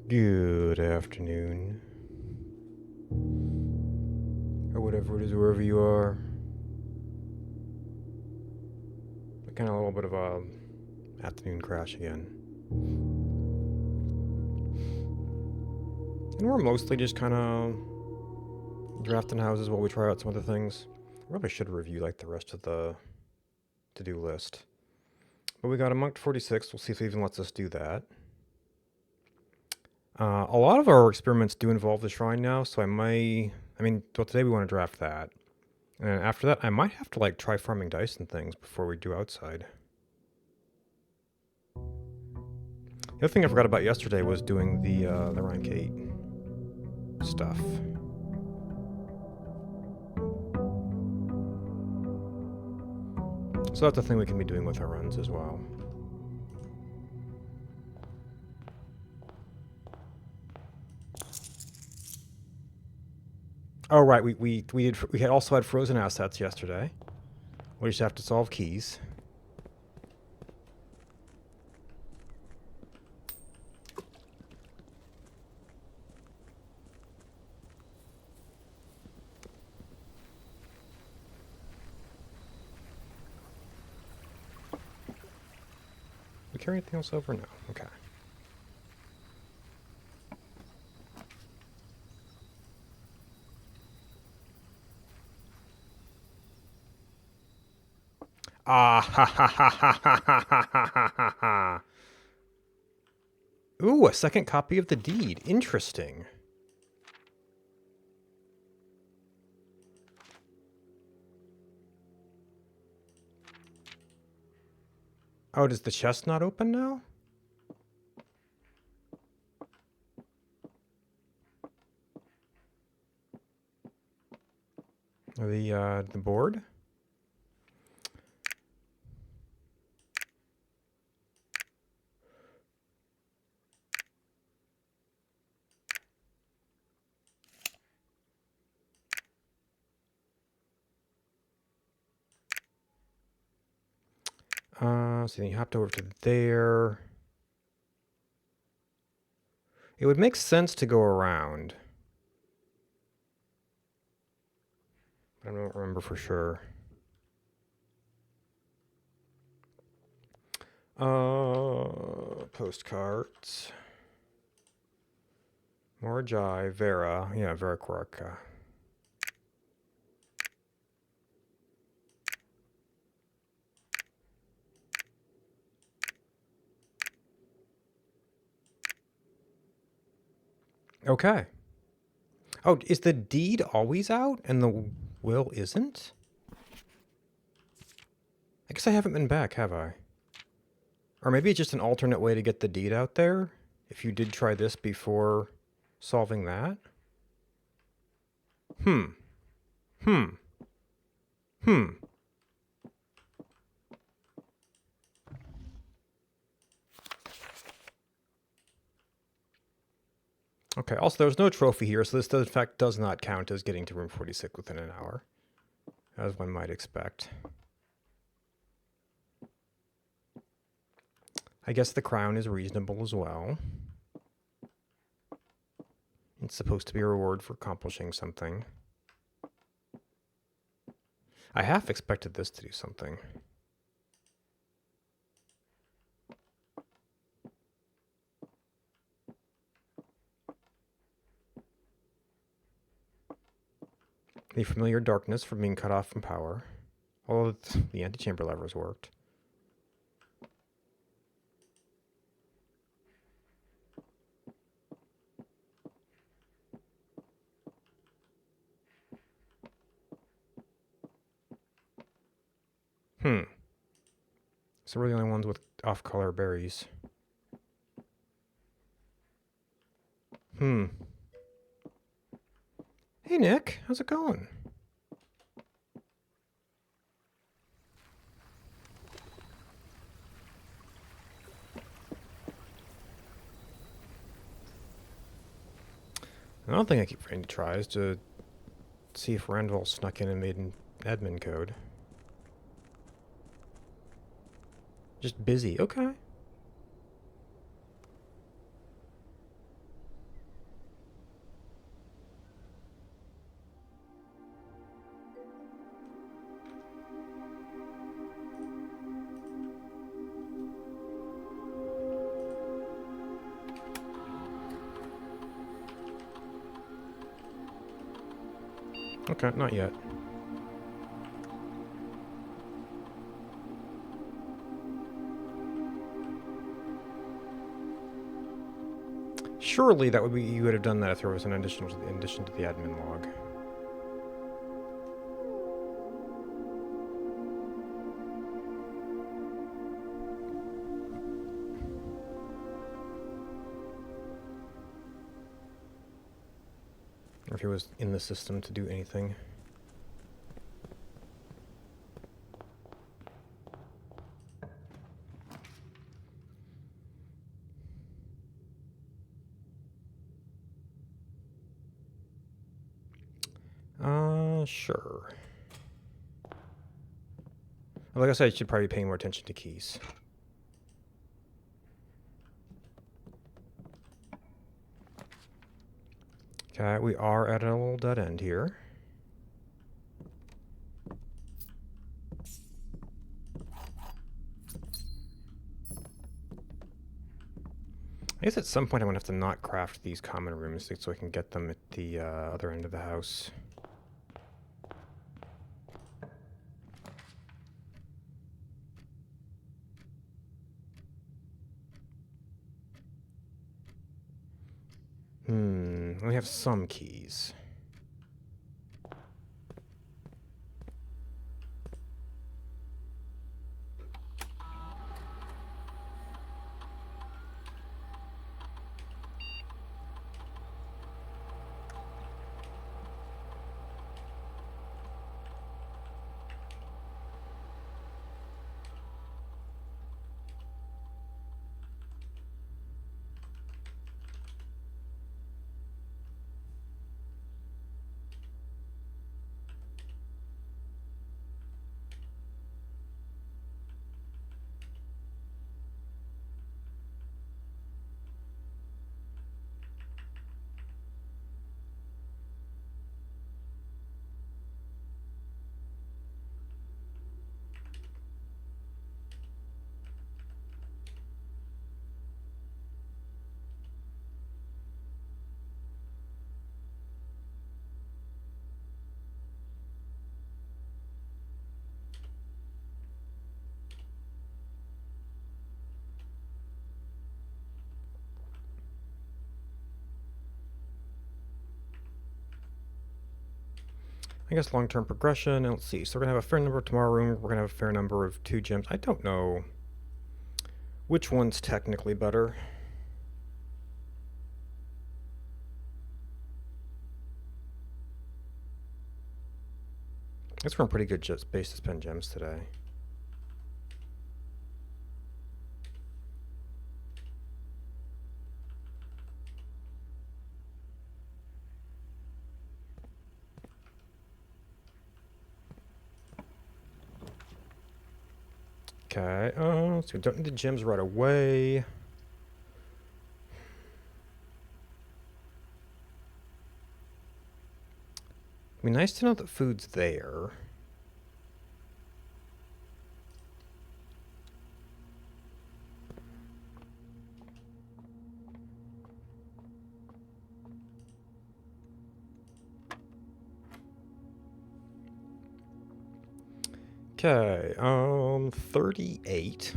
Good afternoon. Or whatever it is, wherever you are. Kind of a little bit of a afternoon crash again. And we're mostly just kind of drafting houses while we try out some other things. I probably should review like the rest of the to-do list. But we got a Monk 46. We'll see if it even lets us do that. A lot of our experiments do involve the shrine now, so today we want to draft that. And after that, I might have to like try farming dice and things before we do outside. The other thing I forgot about yesterday was doing the Ryan Kate stuff. So that's a thing we can be doing with our runs as well. Oh right, we had also had frozen assets yesterday. We just have to solve keys. We carry anything else over? No. Okay. Ah ha ha ha ha ha ha ha ha ha. Ooh, a second copy of the deed. Interesting. Oh, does the chest not open now? Or the board? So then you hopped over to there. It would make sense to go around. But I don't remember for sure. Postcards. Morjai, Vera. Yeah, Vera Quarka. Okay. Oh, is the deed always out and the will isn't? I guess I haven't been back, have I? Or maybe it's just an alternate way to get the deed out there? If you did try this before solving that? Hmm. Okay, also there's no trophy here, so this in fact does not count as getting to room 46 within an hour, as one might expect. I guess the crown is reasonable as well. It's supposed to be a reward for accomplishing something. I half expected this to do something. The familiar darkness from being cut off from power. Although the antechamber levers worked. So we're the only ones with off-color berries. Hey Nick, how's it going? I don't think I keep forgetting to try is to see if Randall snuck in and made an admin code. Just busy, okay. Okay, not yet. Surely that would be, you would have done that if there was an addition to the admin log. Or if it was in the system to do anything. Sure. Like I said, I should probably be paying more attention to keys. Okay, we are at a little dead end here. I guess at some point I'm going to have to not craft these common rooms so I can get them at the other end of the house. We have some keys. I guess long-term progression, and let's see. So we're going to have a fair number of tomorrow room. We're going to have a fair number of 2 gems. I don't know which one's technically better. I guess we're in pretty good space to spend gems today. Okay, so we don't need the gems right away. It'd be nice to know that food's there. Okay, 38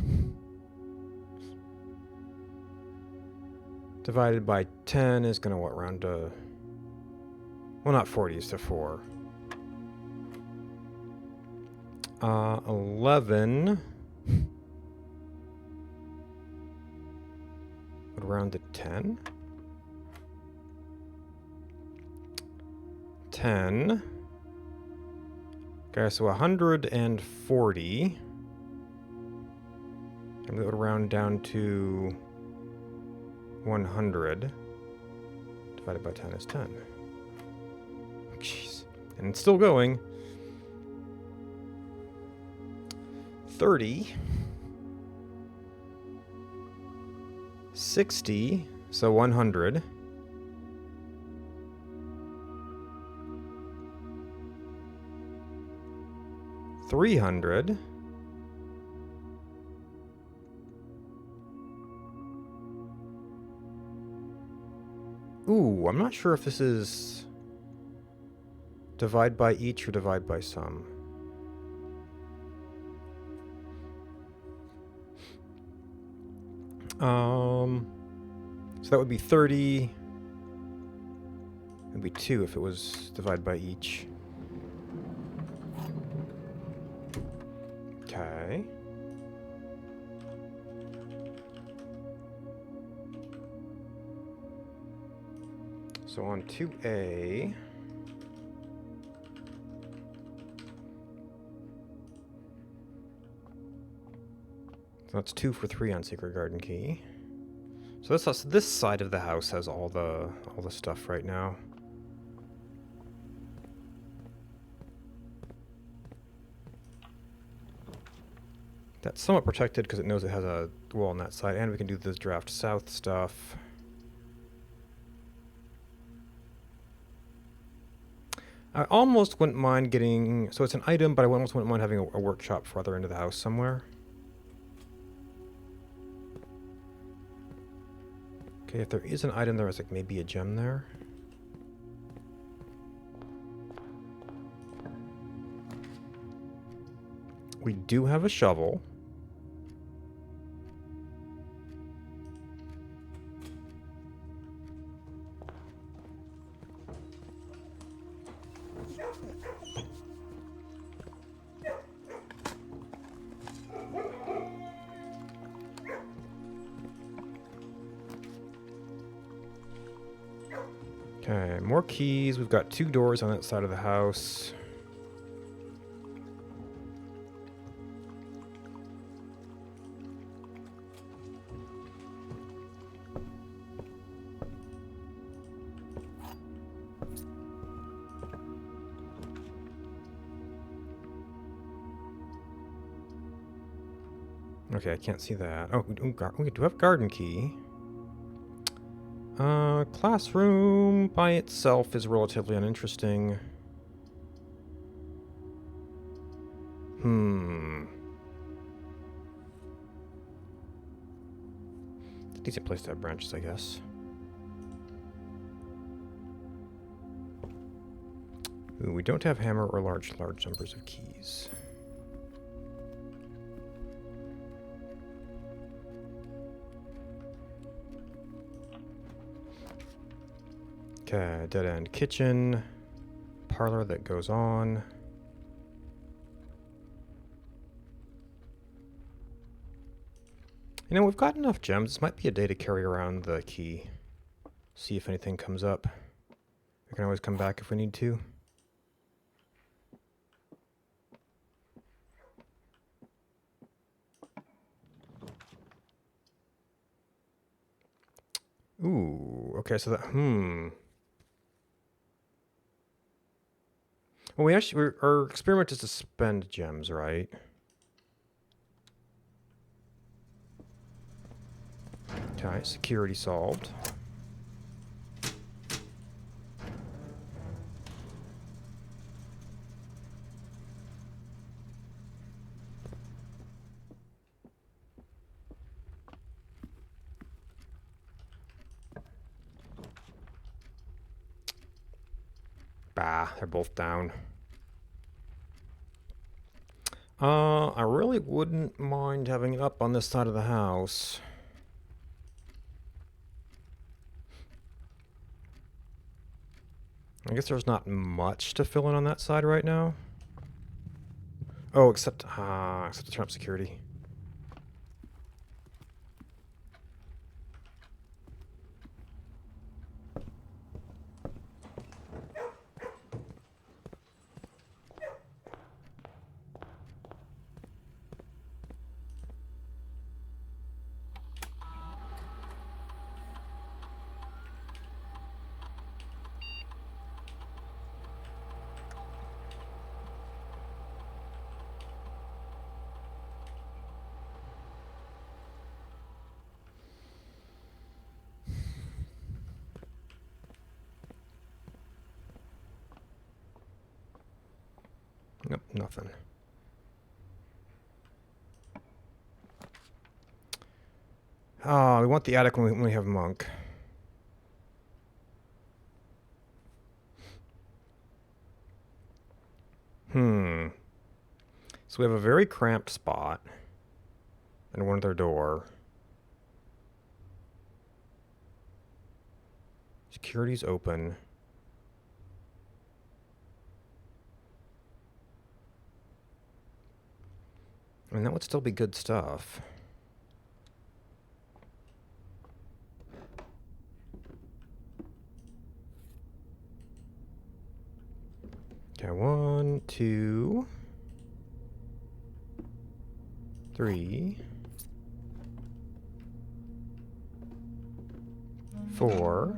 divided by 10 is gonna what, round to, well, not 40, it's to 4. 11 would round to 10. 10. Okay, so 140. And that would round down to 100. Divided by 10 is 10. Jeez. And it's still going. 30. 60. So 100. 300. Ooh, I'm not sure if this is Divide by each or divide by sum? So that would be 30. It would be 2 if it was divided by each. Okay. So on 2A, so that's 2 for 3 on Secret Garden Key. So this side of the house has all the stuff right now. That's somewhat protected because it knows it has a wall on that side, and we can do this draft south stuff. I almost wouldn't mind getting, so it's an item, but I almost wouldn't mind having a workshop farther into the house somewhere. Okay, if there is an item, there is like maybe a gem there. We do have a shovel. Okay, more keys. We've got 2 doors on that side of the house. Okay, I can't see that. Oh, we do have garden key. Classroom by itself is relatively uninteresting. It's a decent place to have branches, I guess. Ooh, we don't have hammer or large numbers of keys. Okay, dead end kitchen, parlor that goes on. You know, we've got enough gems. This might be a day to carry around the key. See if anything comes up. We can always come back if we need to. Ooh, okay, so that, Well, our experiment is to spend gems, right? Okay, security solved. Bah, they're both down. I really wouldn't mind having it up on this side of the house. I guess there's not much to fill in on that side right now. Oh, except to turn up security. Nope, nothing. We want the attic when we have Monk. Hmm. So we have a very cramped spot and one other door. Security's open. I mean, that would still be good stuff. Okay, 1, 2, 3, 4,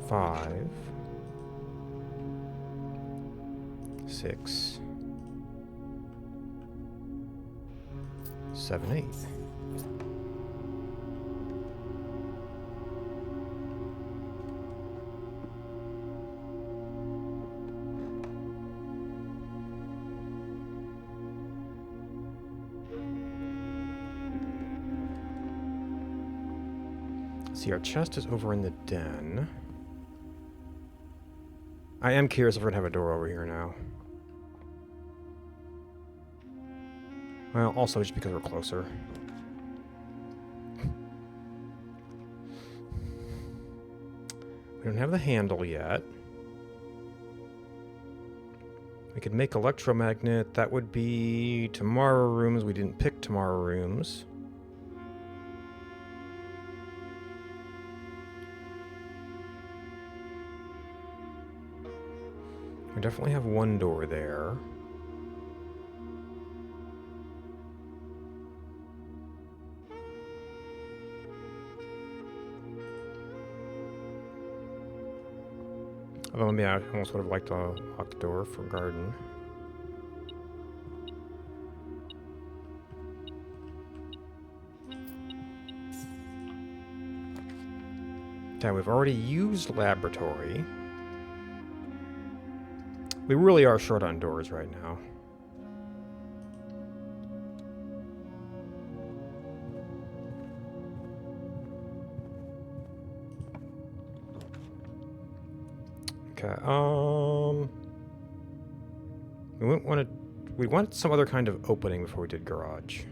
5, 6, 7, 8. See, our chest is over in the den. I am curious if we're gonna have a door over here now. Well, also just because we're closer. We don't have the handle yet. We could make electromagnet. That would be tomorrow rooms. We didn't pick tomorrow rooms. We definitely have one door there. Although, yeah, I almost would have liked to lock the door for garden. Okay, we've already used laboratory. We really are short on doors right now. Okay, we wanted some other kind of opening before we did garage.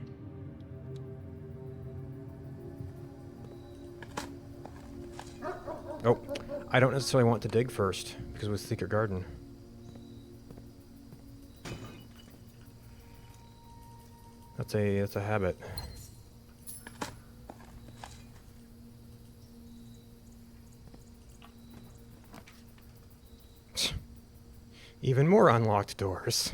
Oh, I don't necessarily want to dig first, because with secret garden. That's a habit. Even more unlocked doors.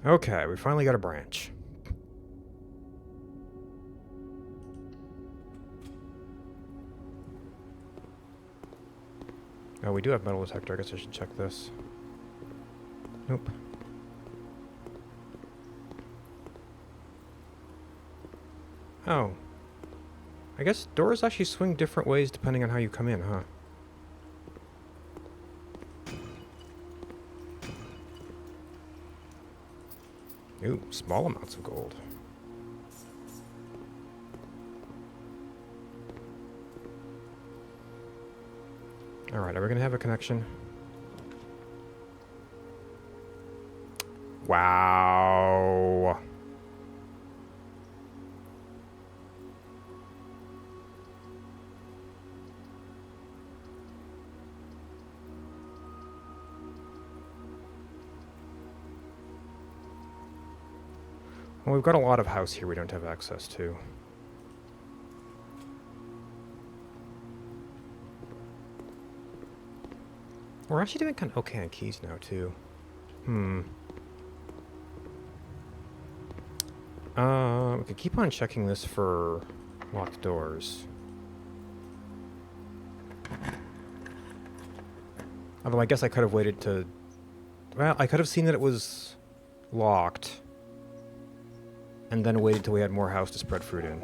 Okay, we finally got a branch. Oh, we do have metal detector. I guess I should check this. Nope. Oh. I guess doors actually swing different ways depending on how you come in, huh? Ooh, small amounts of gold. Alright, are we gonna have a connection? Wow. Well, we've got a lot of house here we don't have access to. We're actually doing kind of okay on keys now, too. We could keep on checking this for locked doors. Although I guess I could have waited to... Well, I could have seen that it was locked. And then waited till we had more house to spread fruit in.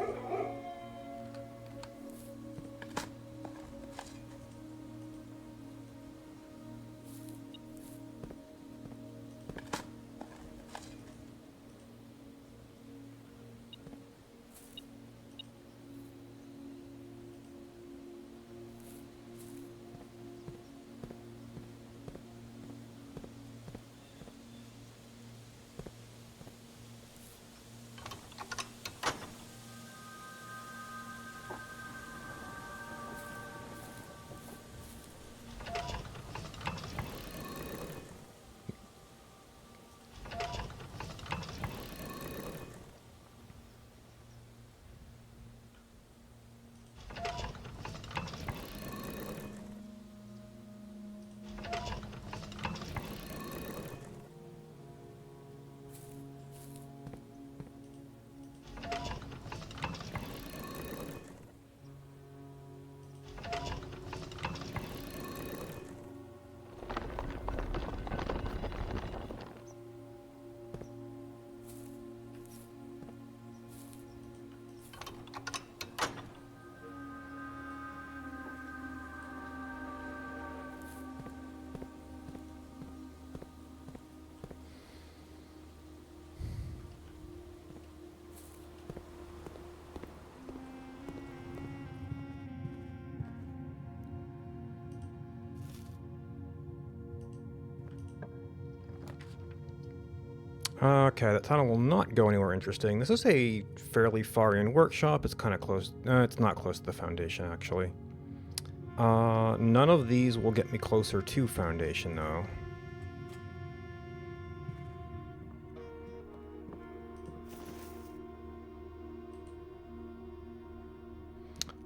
Okay, that tunnel will not go anywhere interesting. This is a fairly far-in workshop. It's kind of close. It's not close to the foundation, actually. None of these will get me closer to foundation, though.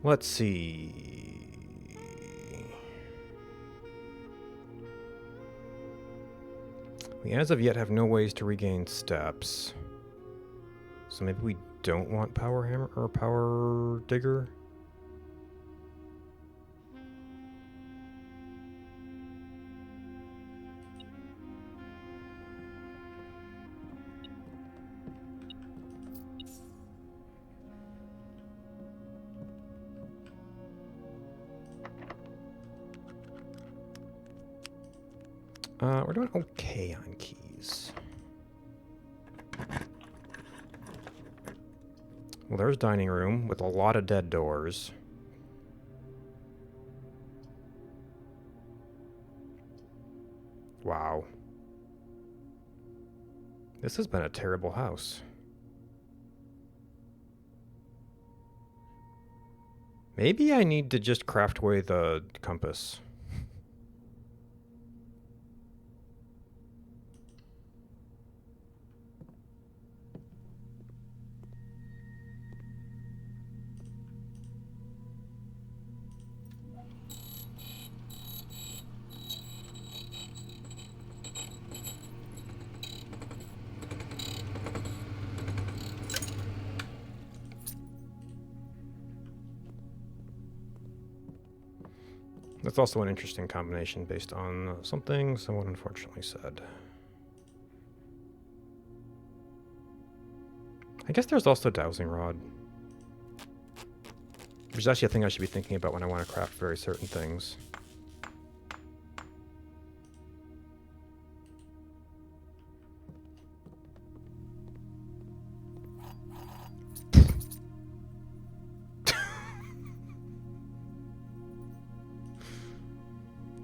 Let's see. We as of yet have no ways to regain steps. So maybe we don't want power hammer or power digger? We're doing okay on keys. Well, there's dining room with a lot of dead doors. Wow. This has been a terrible house. Maybe I need to just craft away the compass. That's also an interesting combination based on something someone unfortunately said. I guess there's also dowsing rod. Which is actually a thing I should be thinking about when I want to craft very certain things.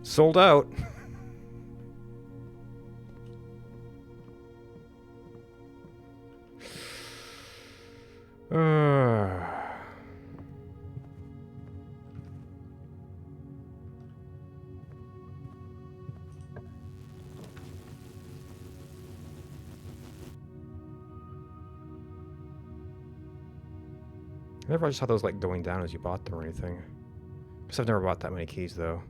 Sold out. I never just saw those like going down as you bought them or anything. Guess I've never bought that many keys though.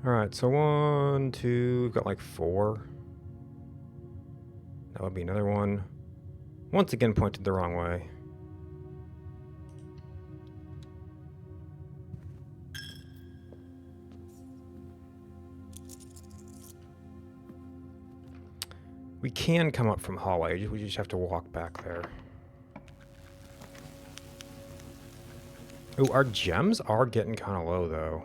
Alright, so 1, 2, we've got like 4. That would be another one. Once again pointed the wrong way. We can come up from hallway, we just have to walk back there. Ooh, our gems are getting kind of low though.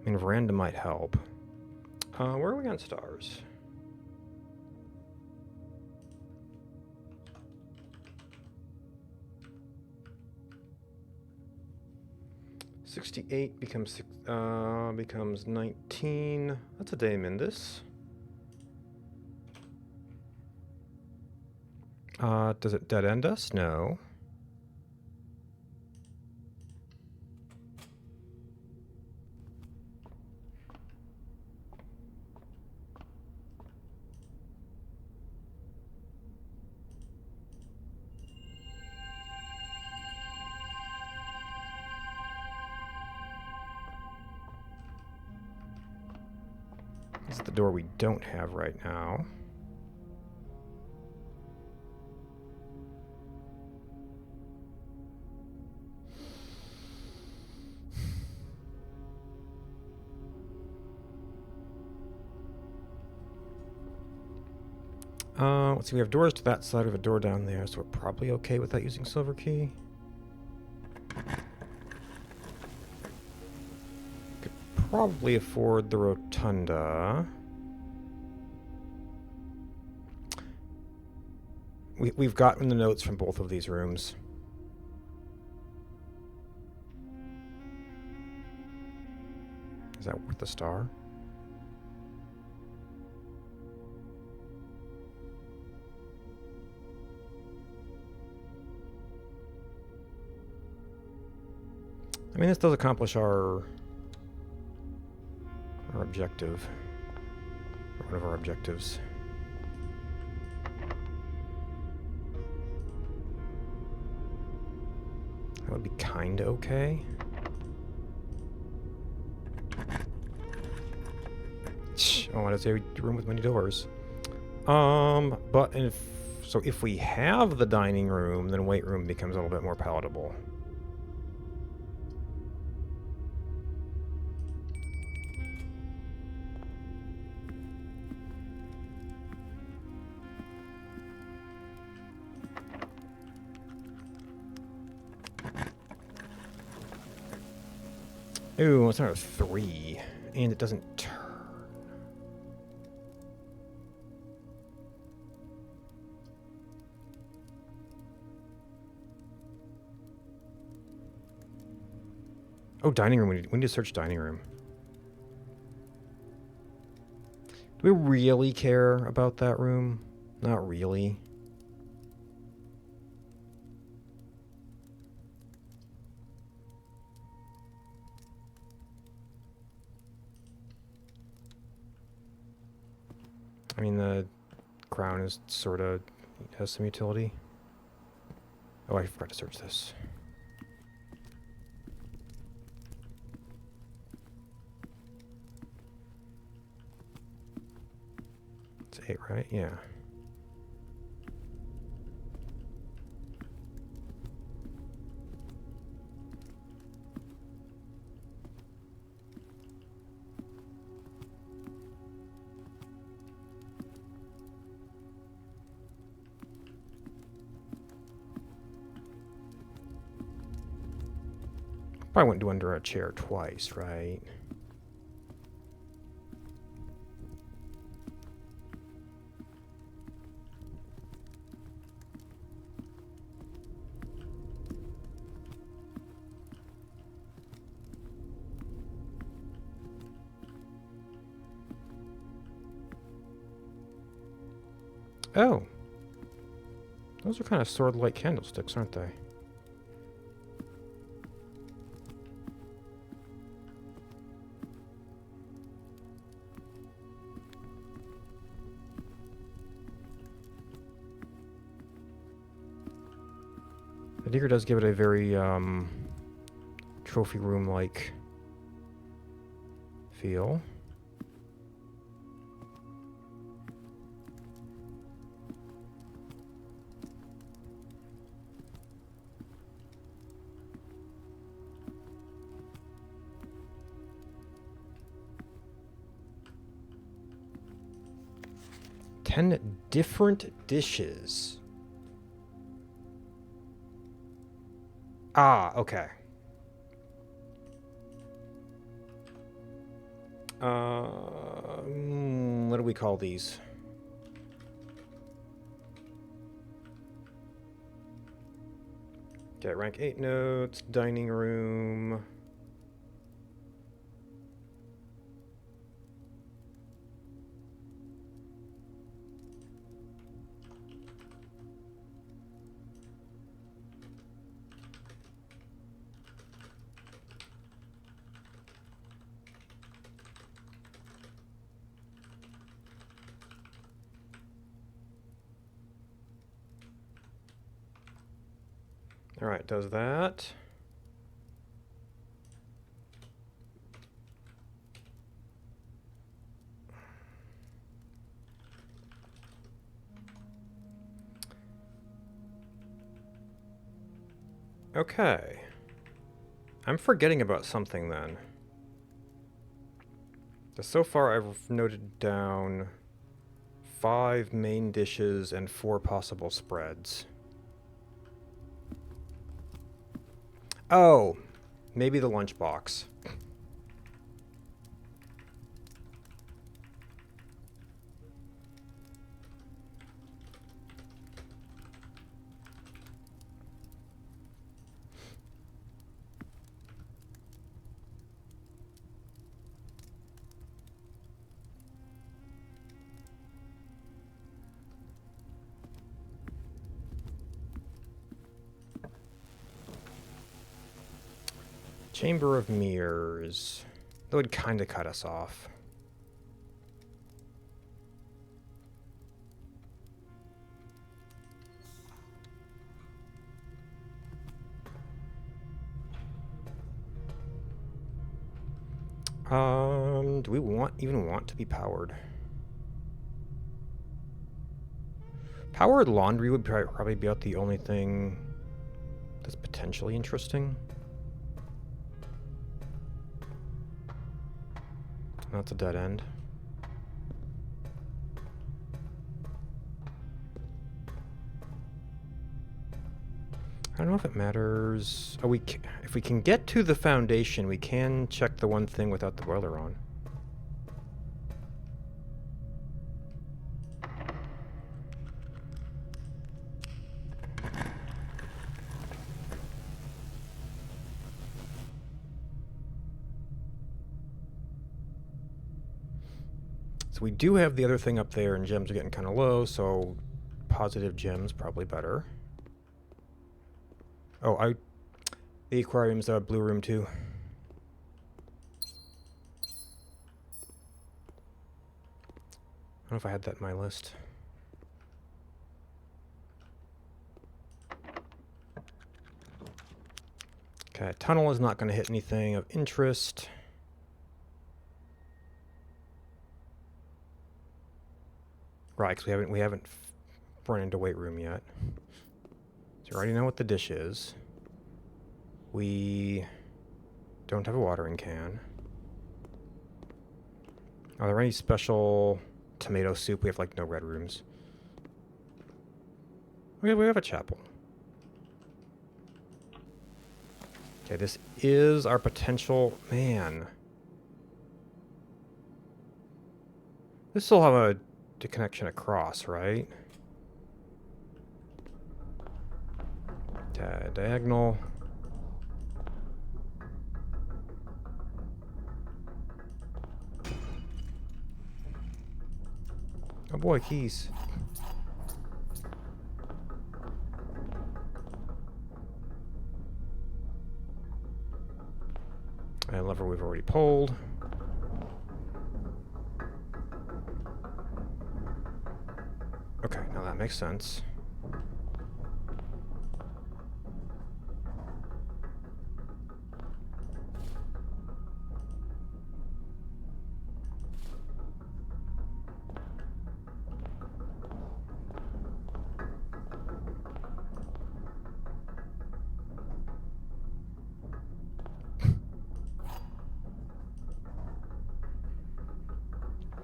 I mean, random might help. Where are we on stars? $68 becomes 19. That's a day Mindus. Does it dead end us? No. This is the door we don't have right now. Let's see, we have doors to that side, we have a door down there, so we're probably okay with that using silver key. Could probably afford the rotunda. We've gotten the notes from both of these rooms. Is that worth a star? I mean, this does accomplish our objective. Or one of our objectives. That would be kinda okay. Oh, I say room with many doors. But if we have the dining room, then weight room becomes a little bit more palatable. Ooh, it's another 3. And it doesn't turn. Oh, dining room. We need to search dining room. Do we really care about that room? Not really. I mean, the crown is sort of has some utility. Oh, I forgot to search this. It's 8, right? Yeah. Probably wouldn't do under a chair twice, right? Oh. Those are kind of sword-like candlesticks, aren't they? The Digger does give it a very, trophy room-like feel. Ten different dishes. Ah, okay. What do we call these? Okay, rank 8 notes, dining room. All right, does that. Okay. I'm forgetting about something then. So far I've noted down 5 main dishes and 4 possible spreads. Oh, maybe the lunchbox. Chamber of Mirrors. That would kind of cut us off. Do we even want to be powered? Powered laundry would probably be about the only thing that's potentially interesting. That's a dead end. I don't know if it matters. Oh, if we can get to the foundation, we can check the one thing without the boiler on. So we do have the other thing up there, and gems are getting kind of low, so positive gems probably better. Oh, the aquarium's a blue room too. I don't know if I had that in my list. Okay, tunnel is not going to hit anything of interest. Right, because we haven't run into weight room yet. So you already know what the dish is. We don't have a watering can. Are there any special tomato soup? We have like no red rooms. We have a chapel. Okay, this is our potential... Man. This will have a connection across, right? Diagonal. Oh boy, keys. And lever we've already pulled. Okay, now that makes sense.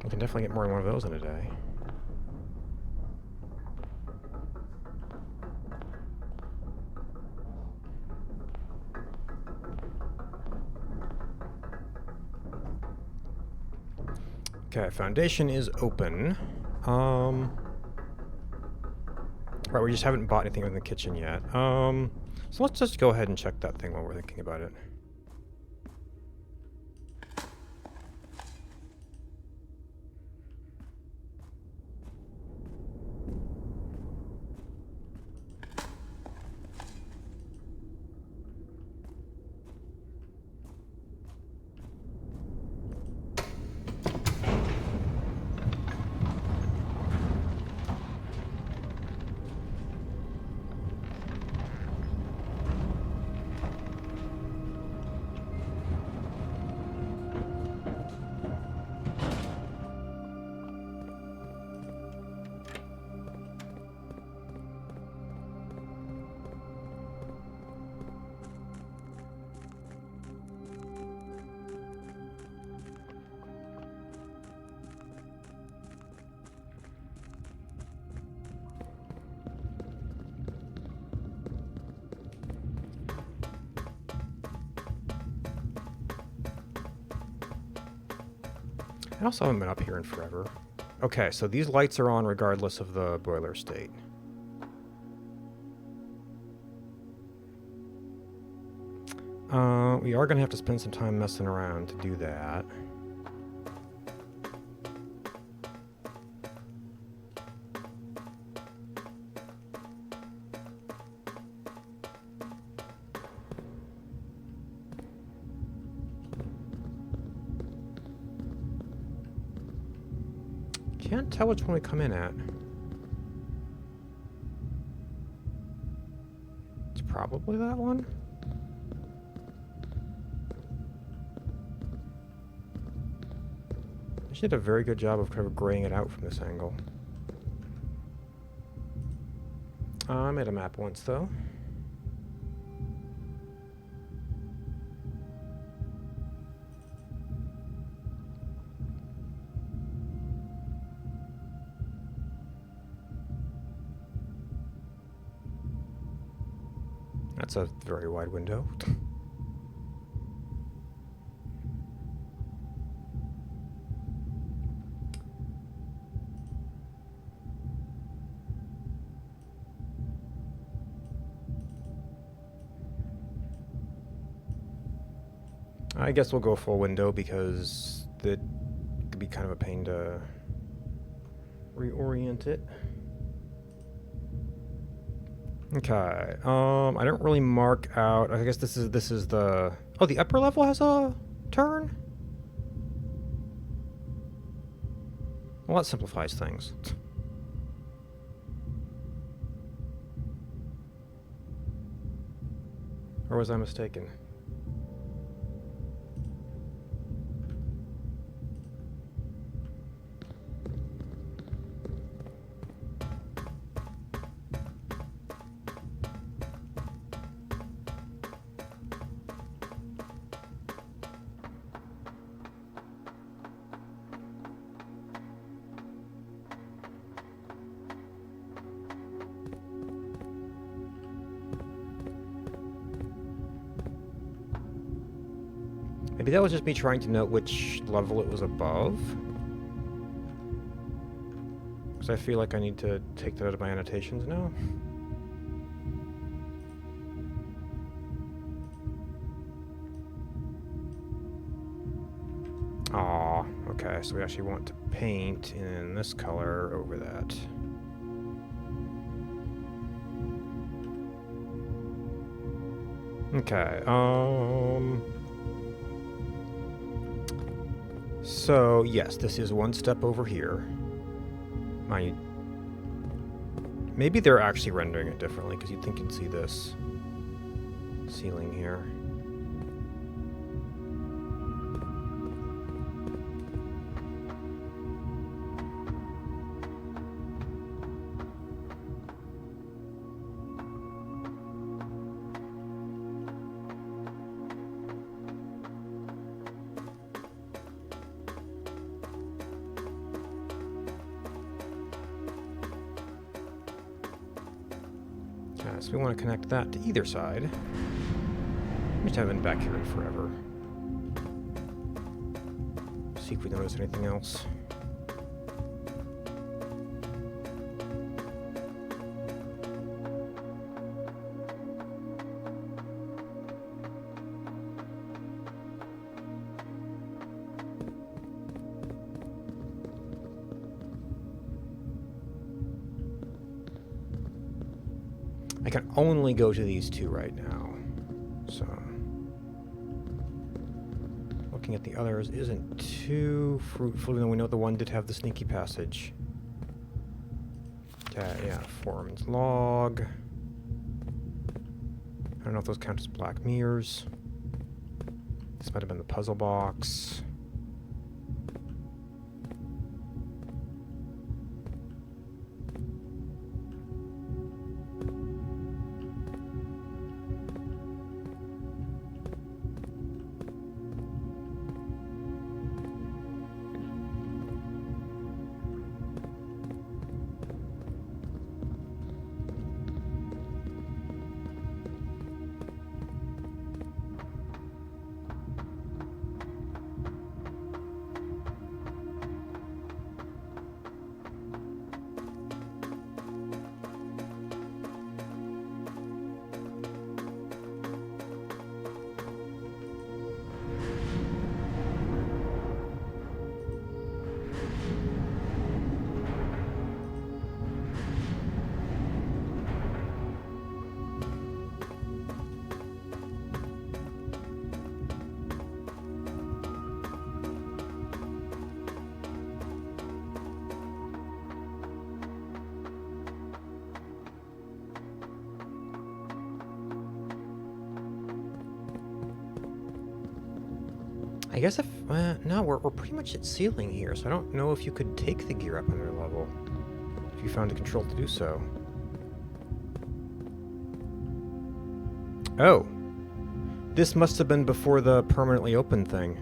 We can definitely get more than one of those in a day. Okay, foundation is open. Right, we just haven't bought anything in the kitchen yet. So let's just go ahead and check that thing while we're thinking about it. I also haven't been up here in forever. Okay, so these lights are on regardless of the boiler state. We are going to have to spend some time messing around to do that. Can't tell which one we come in at. It's probably that one. She did a very good job of kind of graying it out from this angle. I made a map once, though. That's a very wide window. I guess we'll go full window because it could be kind of a pain to reorient it. Okay. I don't really mark out. I guess this is the. Oh, the upper level has a turn. Well, that simplifies things. Or was I mistaken? Maybe that was just me trying to note which level it was above. Because I feel like I need to take that out of my annotations now. Aw, okay, so we actually want to paint in this color over that. Okay, so, yes, this is one step over here. Maybe they're actually rendering it differently, because you'd think you'd see this ceiling here. So we want to connect that to either side. We just haven't been back here in forever. See if we notice anything else. I can only go to these two right now, so looking at the others isn't too fruitful, even though we know the one did have the sneaky passage. Okay, yeah, Foreman's log. I don't know if those count as black mirrors. This might have been the puzzle box. guess if... no, we're pretty much at ceiling here, so I don't know if you could take the gear up another level. If you found a control to do so. Oh! This must have been before the permanently open thing.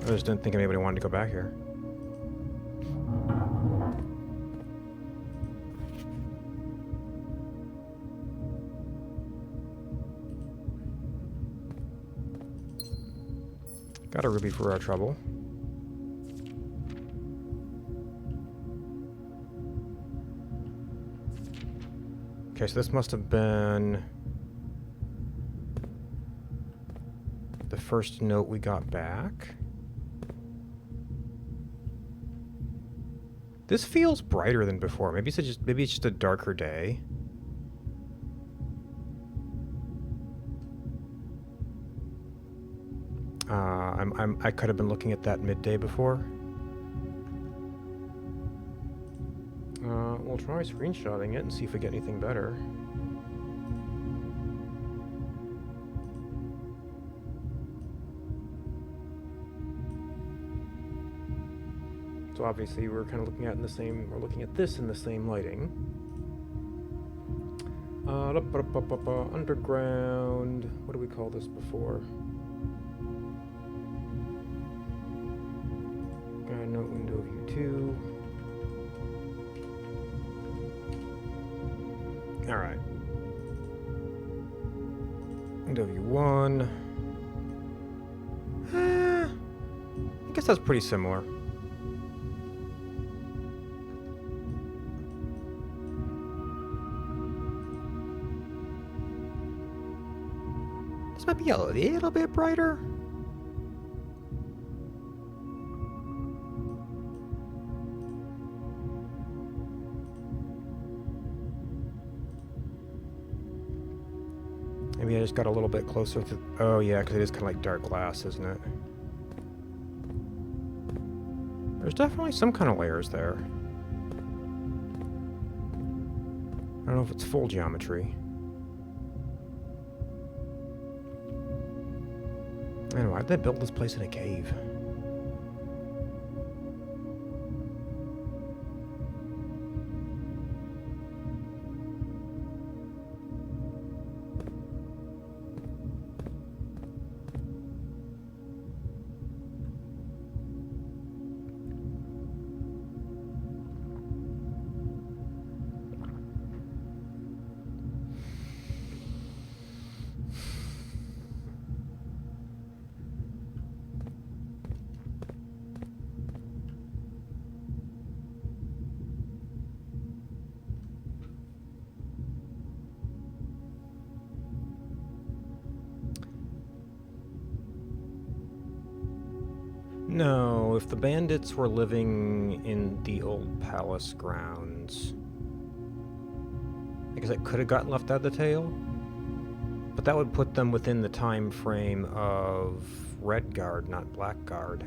I just didn't think anybody wanted to go back here. Got a ruby for our trouble. Okay, so this must have been the first note we got back. This feels brighter than before. Maybe it's just a darker day. I could have been looking at that midday before. We'll try screenshotting it and see if we get anything better. So obviously we're kind of looking at we're looking at this in the same lighting. Underground, what do we call this before? Note window view 2. Alright. Window view 1. I guess that's pretty similar. This might be a little bit brighter. Maybe I just got a little bit closer to... Oh yeah, because it is kind of like dark glass, isn't it? There's definitely some kind of layers there. I don't know if it's full geometry. Man, why did they build this place in a cave? No, if the bandits were living in the old palace grounds, I guess it could have gotten left out of the tale, but that would put them within the time frame of Redguard, not Blackguard.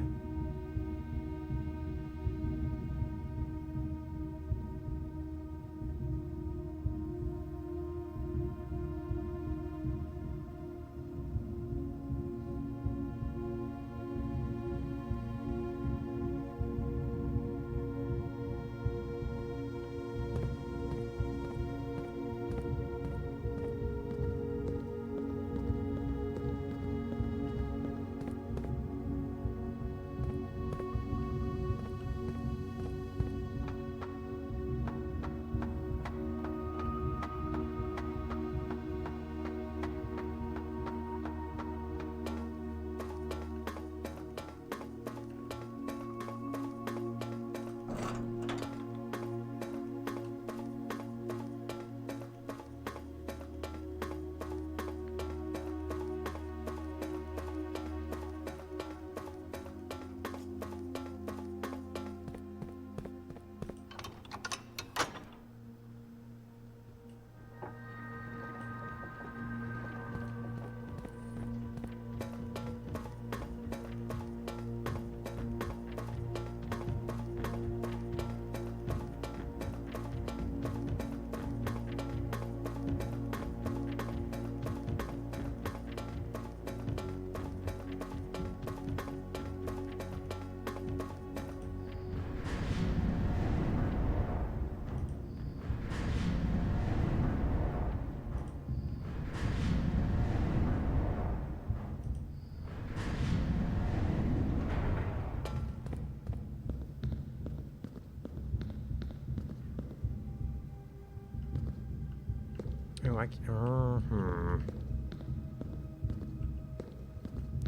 Oh,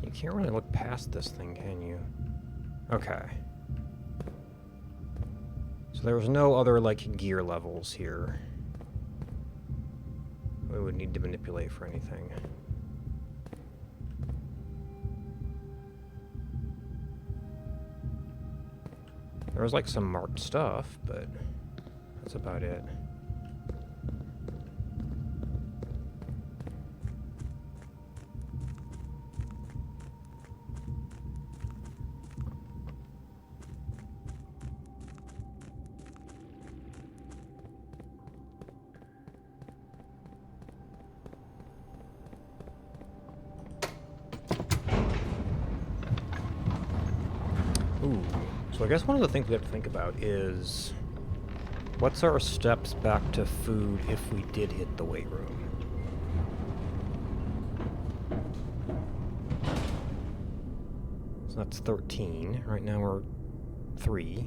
You can't really look past this thing, can you? Okay. So there was no other, like, gear levels here we would need to manipulate for anything. There was, like, some marked stuff, but that's about it. Ooh. So I guess one of the things we have to think about is what's our steps back to food if we did hit the weight room? So that's 13. Right now we're 3.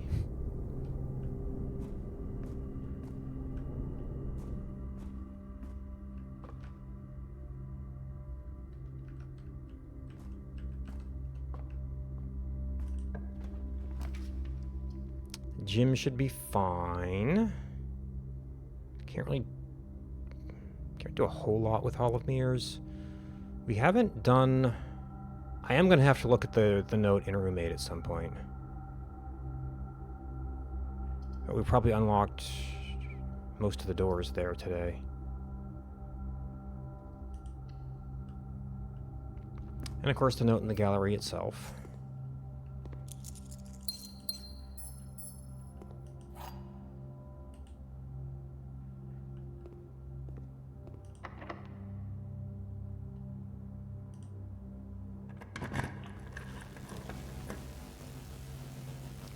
Gym should be fine. Can't do a whole lot with Hall of Mirrors. We haven't done... I am going to have to look at the note in room 8 at some point. But we probably unlocked most of the doors there today. And of course the note in the gallery itself.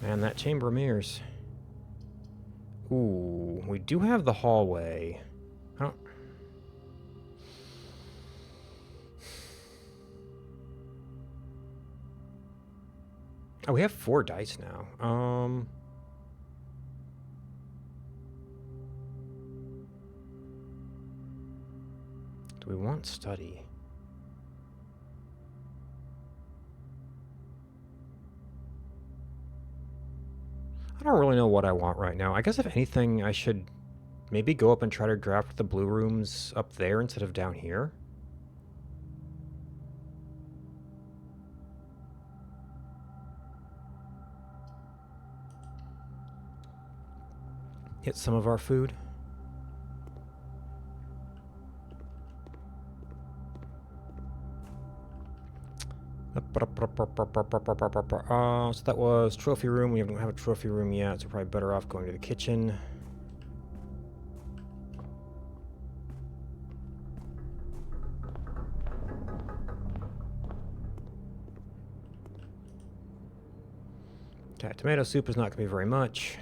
Man, that chamber of mirrors. Ooh, we do have the hallway. Oh. Oh, we have 4 dice now. Do we want study? I don't really know what I want right now. I guess if anything, I should maybe go up and try to draft the blue rooms up there instead of down here. Hit some of our food. So that was trophy room. We don't have a trophy room yet, so we're probably better off going to the kitchen. Okay, tomato soup is not going to be very much.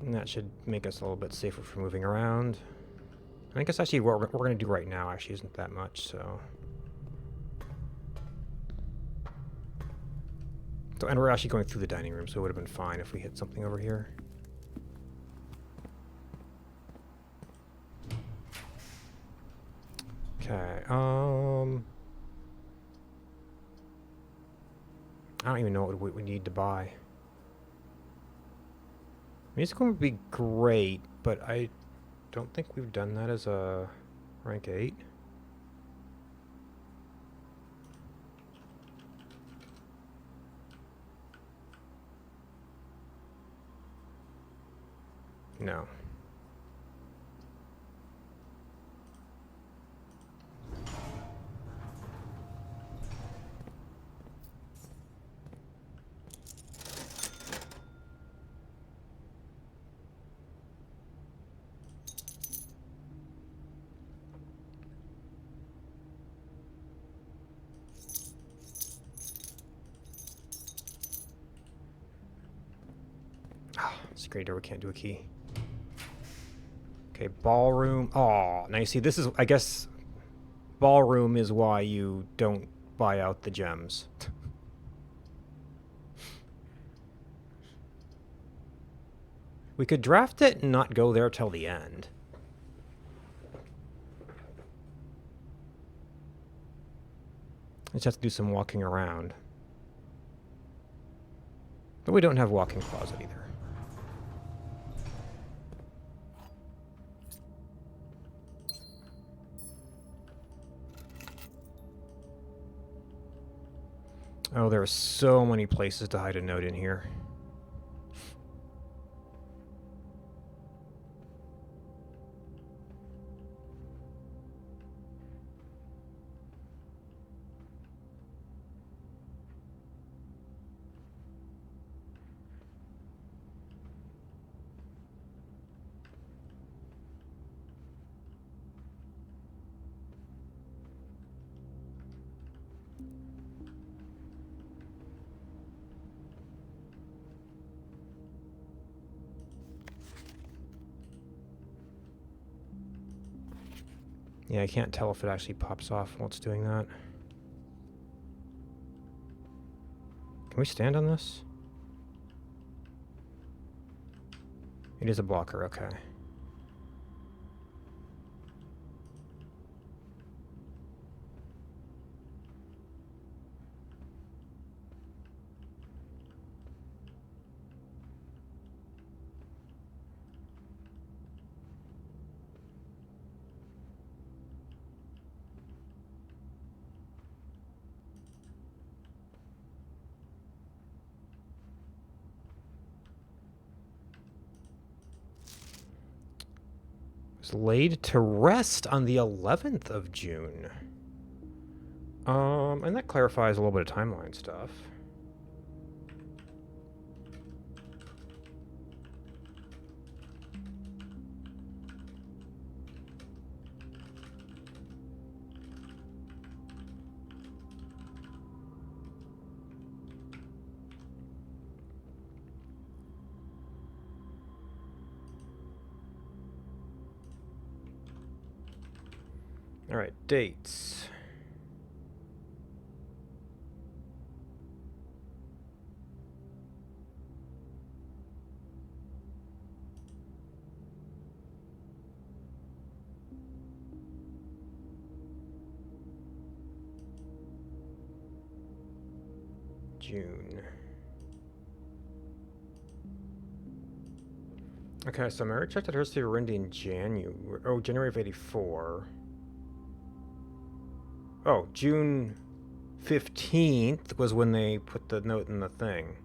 And that should make us a little bit safer for moving around. I guess actually what we're going to do right now actually isn't that much, so... And we're actually going through the dining room, so it would have been fine if we hit something over here. Okay, I don't even know what we need to buy. Music would be great, but I don't think we've done that as a rank 8. No. Security door, we can't do a key. Okay, ballroom. Oh, now you see, this is, I guess, ballroom is why you don't buy out the gems. We could draft it and not go there till the end. Just have to do some walking around. But we don't have walk-in closet either. Oh, there are so many places to hide a note in here. Yeah, I can't tell if it actually pops off while it's doing that. Can we stand on this? It is a blocker, okay. Was laid to rest on the 11th of June. And that clarifies a little bit of timeline stuff. All right, dates. June. Okay, so Mary checked at her Rindy in January of 84. Oh, June 15th was when they put the note in the thing.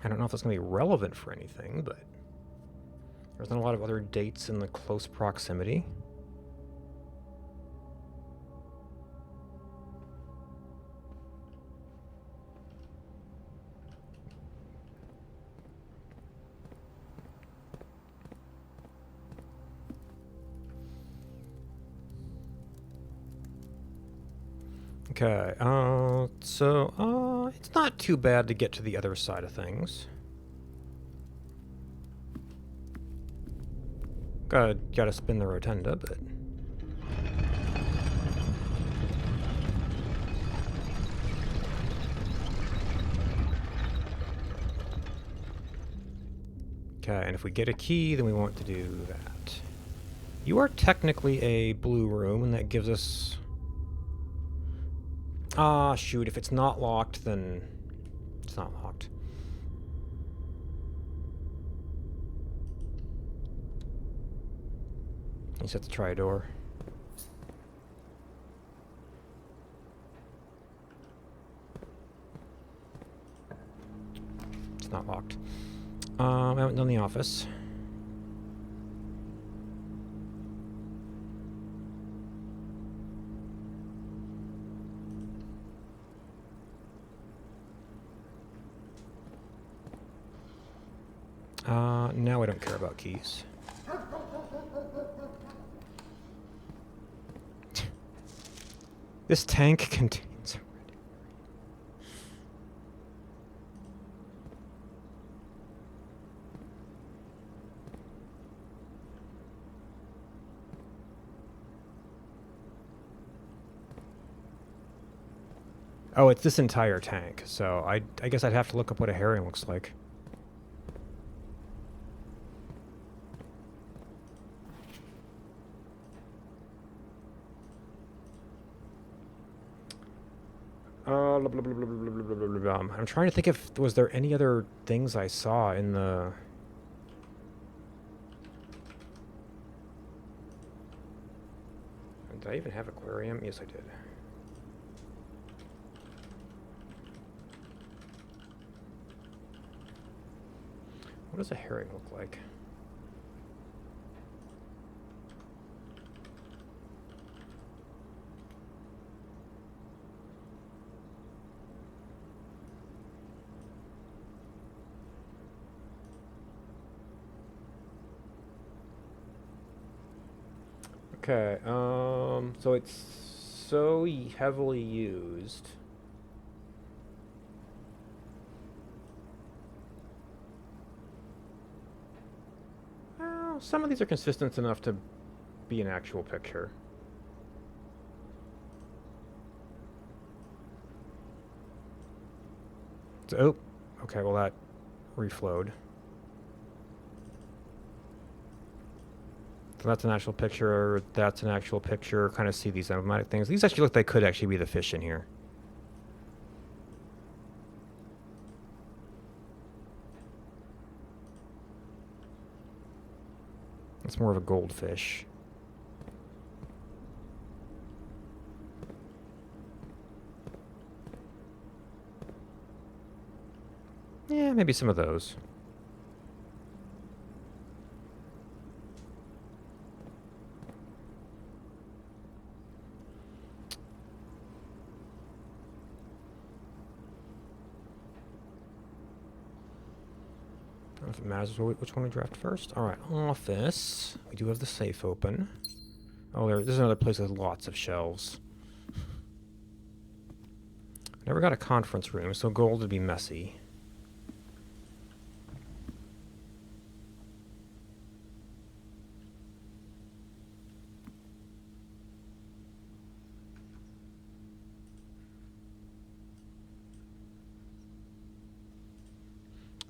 I don't know if that's going to be relevant for anything, but there's not a lot of other dates in the close proximity. Okay, so it's not too bad to get to the other side of things. Gotta spin the rotunda, but... Okay, and if we get a key, then we want to do that. You are technically a blue room, and that gives us... Ah, shoot, if it's not locked, then it's not locked. You just have to try a door. It's not locked. I haven't done the office. Now I don't care about keys. This tank contains... Oh, it's this entire tank. So I guess I'd have to look up what a herring looks like. Blah, blah, blah, blah, blah, blah, blah, blah, blah, blah. I'm trying to think if was there any other things I saw in the. Did I even have aquarium? Yes, I did. What does a herring look like? Okay, so it's so heavily used. Well, some of these are consistent enough to be an actual picture. So, oh, okay, well that reflowed. So that's an actual picture, that's an actual picture. Kind of see these emblematic things. These actually look like they could actually be the fish in here. It's more of a goldfish. Yeah, maybe some of those. I don't know if it matters which one we draft first. Alright, office. We do have the safe open. Oh, there's another place with lots of shelves. Never got a conference room, so gold would be messy.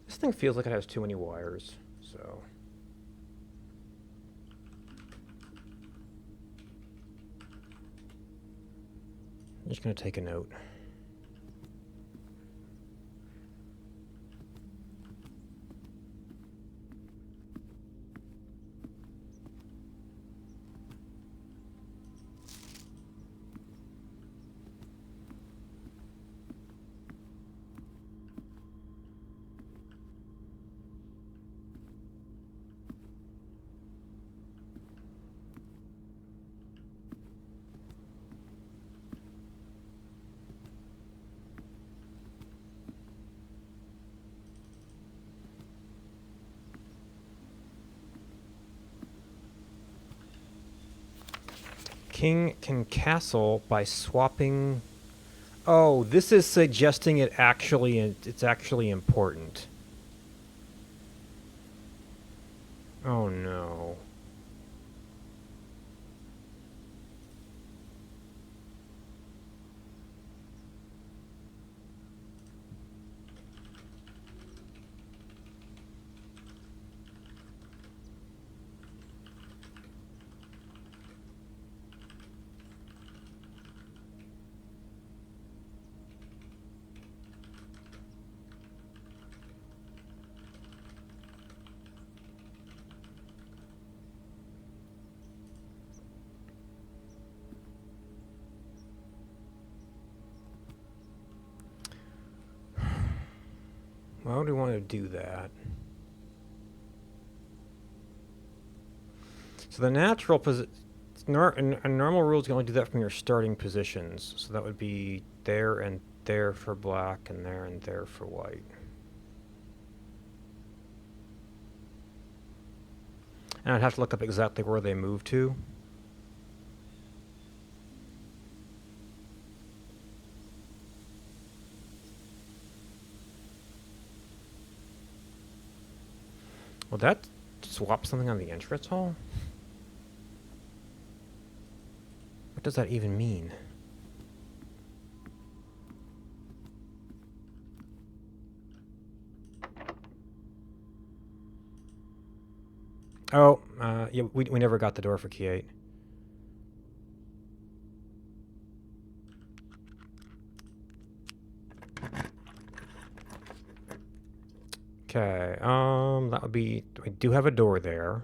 This thing feels like it has too many wires, so... I'm just going to take a note. King can castle by swapping... Oh, this is suggesting it's actually important. Oh no. Why would we want to do that? So the natural position... A normal rule is you only do that from your starting positions. So that would be there and there for black, and there for white. And I'd have to look up exactly where they move to. Will that swap something on the entrance hall? What does that even mean? Oh, yeah, we never got the door for key 8. Okay, that would be... We do have a door there.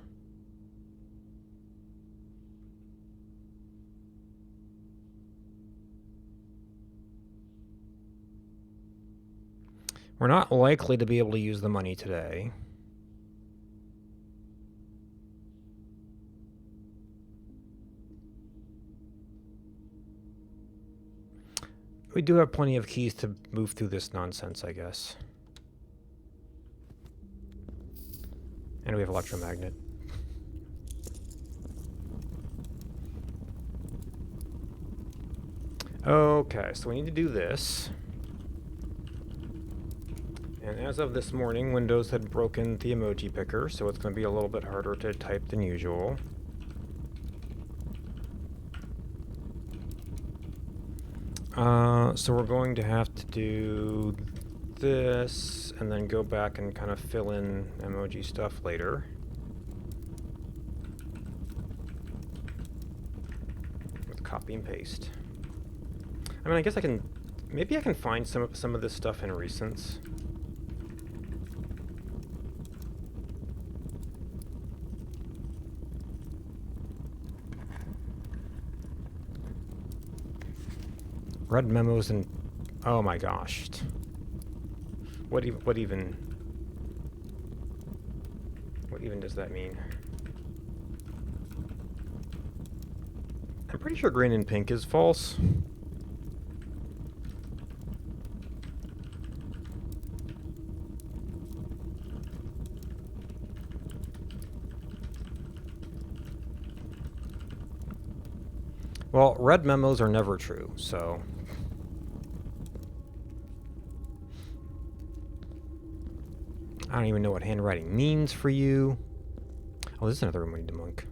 We're not likely to be able to use the money today. We do have plenty of keys to move through this nonsense, I guess. And we have electromagnet. Okay, so we need to do this. And as of this morning, Windows had broken the emoji picker, so it's going to be a little bit harder to type than usual. So we're going to have to do this, and then go back and kind of fill in emoji stuff later. With copy and paste. I mean, I guess I can... Maybe I can find some of this stuff in recents. Read memos and... Oh my gosh. What even does that mean? I'm pretty sure green and pink is false. Well, red memos are never true, so... I don't even know what handwriting means for you. Oh, this is another room we need to monk.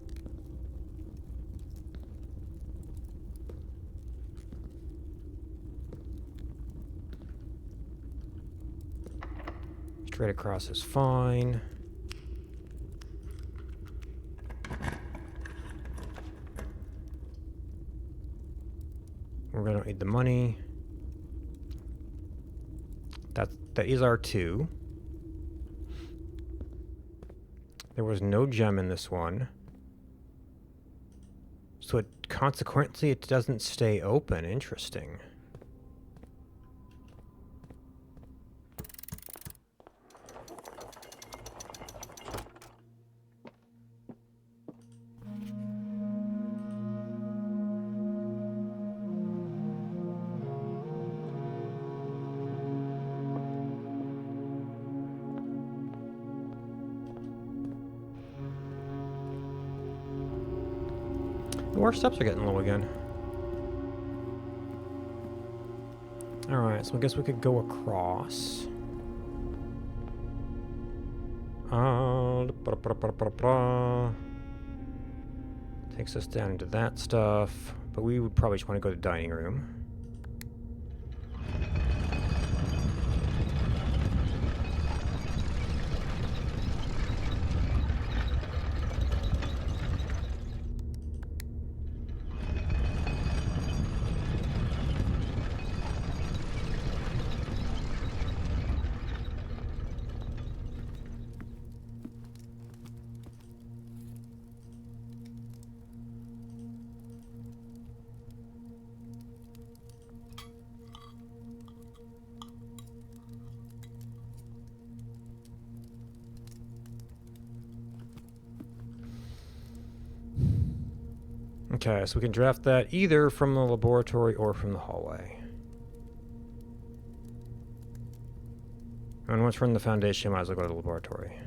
Straight across is fine. We're gonna need the money. That is our 2. There was no gem in this one. So consequently it doesn't stay open. Interesting. Our steps are getting low again. Alright, so I guess we could go across. Takes us down into that stuff. But we would probably just want to go to the dining room. Okay, so we can draft that either from the laboratory or from the hallway. And once we're in the foundation, might as well go to the laboratory.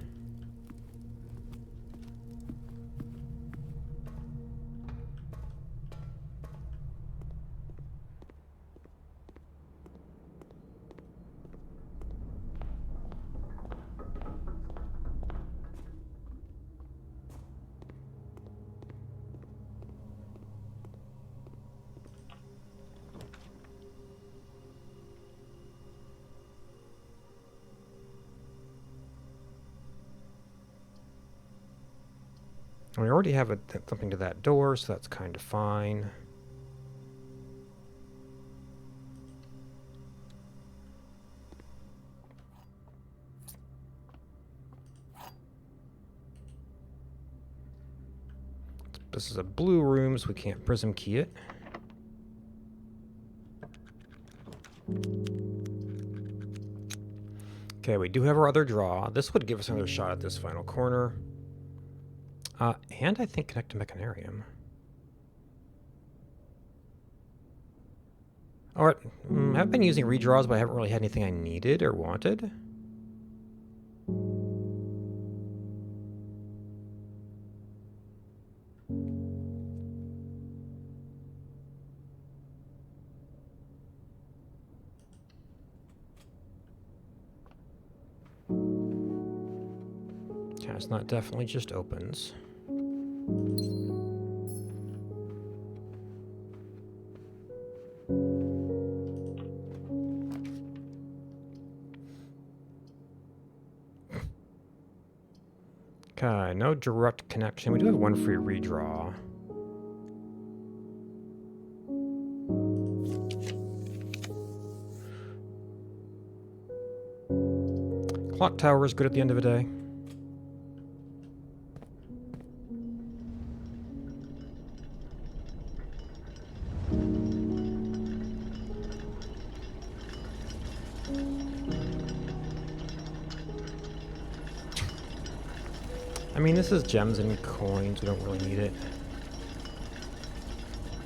We already have something to that door, so that's kind of fine. This is a blue room, so we can't prism key it. Okay, we do have our other draw. This would give us another shot at this final corner. And I think connect to Mechanarium. Alright, I've been using redraws, but I haven't really had anything I needed or wanted. Yeah, it's not definitely just opens. Okay, no direct connection. We do have one free redraw. Clock tower is good at the end of the day. I mean, this is gems and coins. We don't really need it.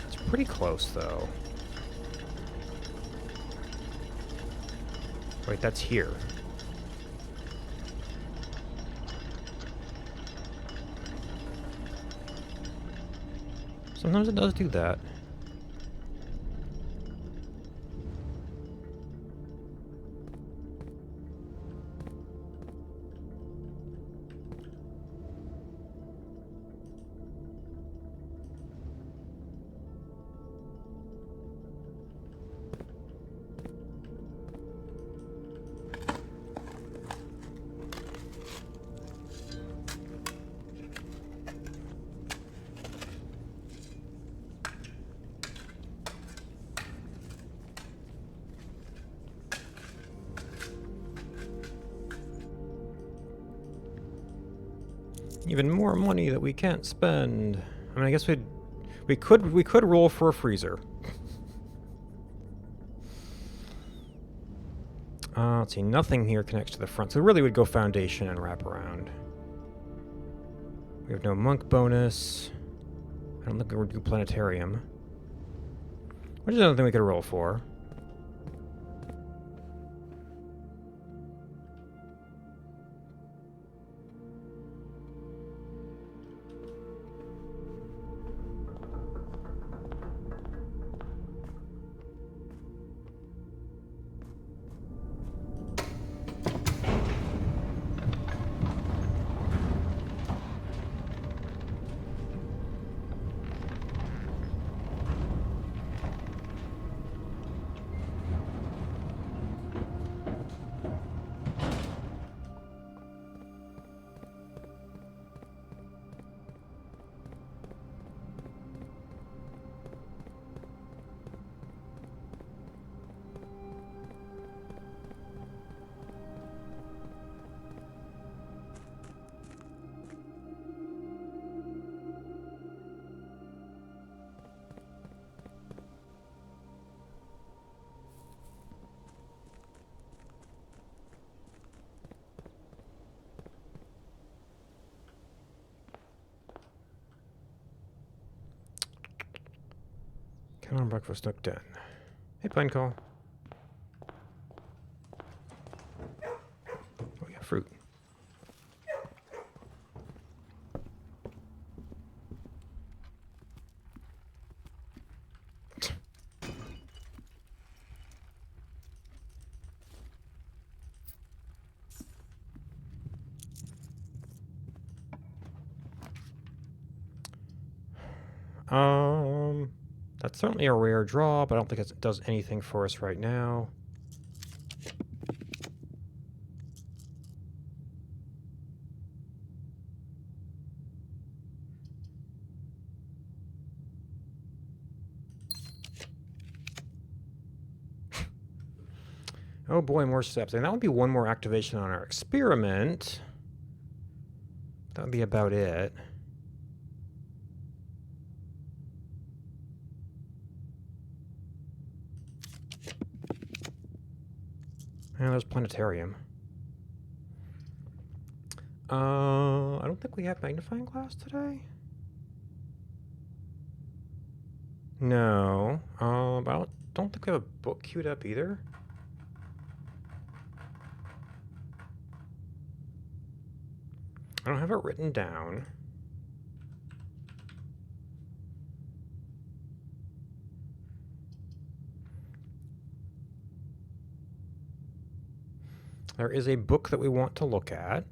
It's pretty close, though. Wait, that's here. Sometimes it does do that. Even more money that we can't spend. I mean, I guess we could roll for a freezer. Let's see, nothing here connects to the front, so we really would go foundation and wrap around. We have no monk bonus. I don't think we would do planetarium. Which is another thing we could roll for. Come on, breakfast nook den. Hey, Pine Call. Oh, yeah, fruit. That's certainly a rare draw, but I don't think it does anything for us right now. Oh boy, more steps. And that would be one more activation on our experiment. That would be about it. And there's planetarium. I don't think we have magnifying glass today. No. I don't think we have a book queued up either. I don't have it written down. There is a book that we want to look at.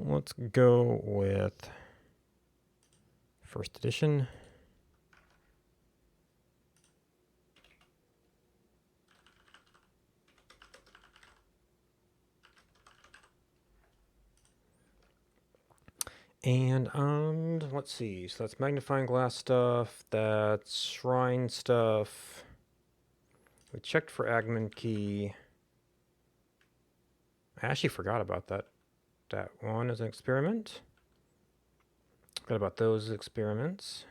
Let's go with first edition. And let's see. So that's magnifying glass stuff. That's shrine stuff. We checked for Agman key. I actually forgot about that one as an experiment. Forgot about those experiments.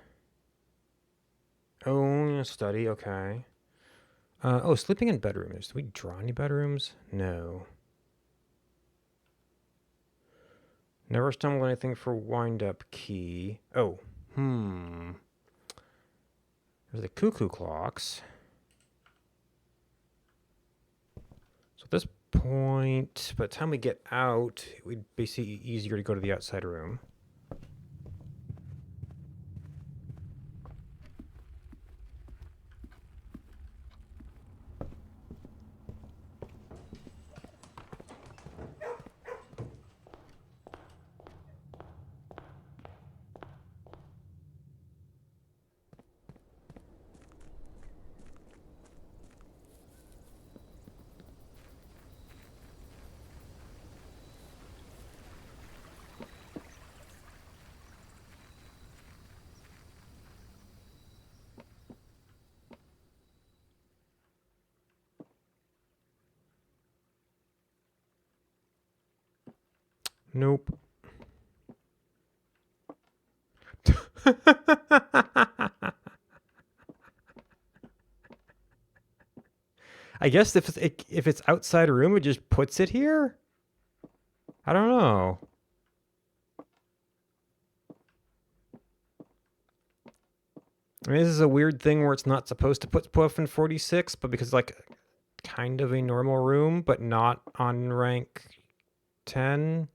Oh, study, okay. Oh, sleeping in bedrooms. Did we draw any bedrooms? No. Never stumbled on anything for wind-up key. Oh, There's the cuckoo clocks. So at this point, by the time we get out, it would be easier to go to the outside room. Nope. I guess if it's outside a room, it just puts it here? I don't know. I mean, this is a weird thing where it's not supposed to put Puff in 46, but because like kind of a normal room, but not on rank 10.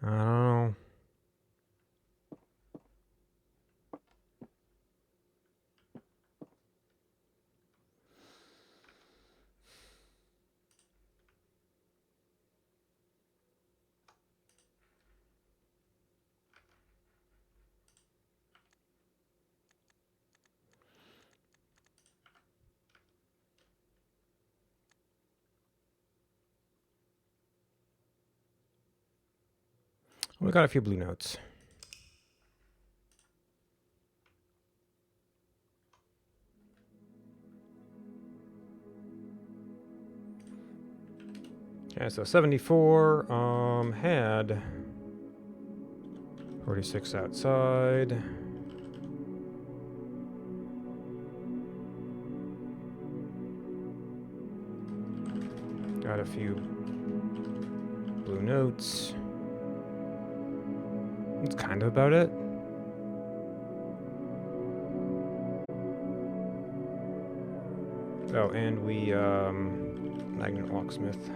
I don't know. We got a few blue notes. Okay, so 74 had 46 outside. Got a few Blue notes. That's kind of about it. Oh, and we, magnet locksmith.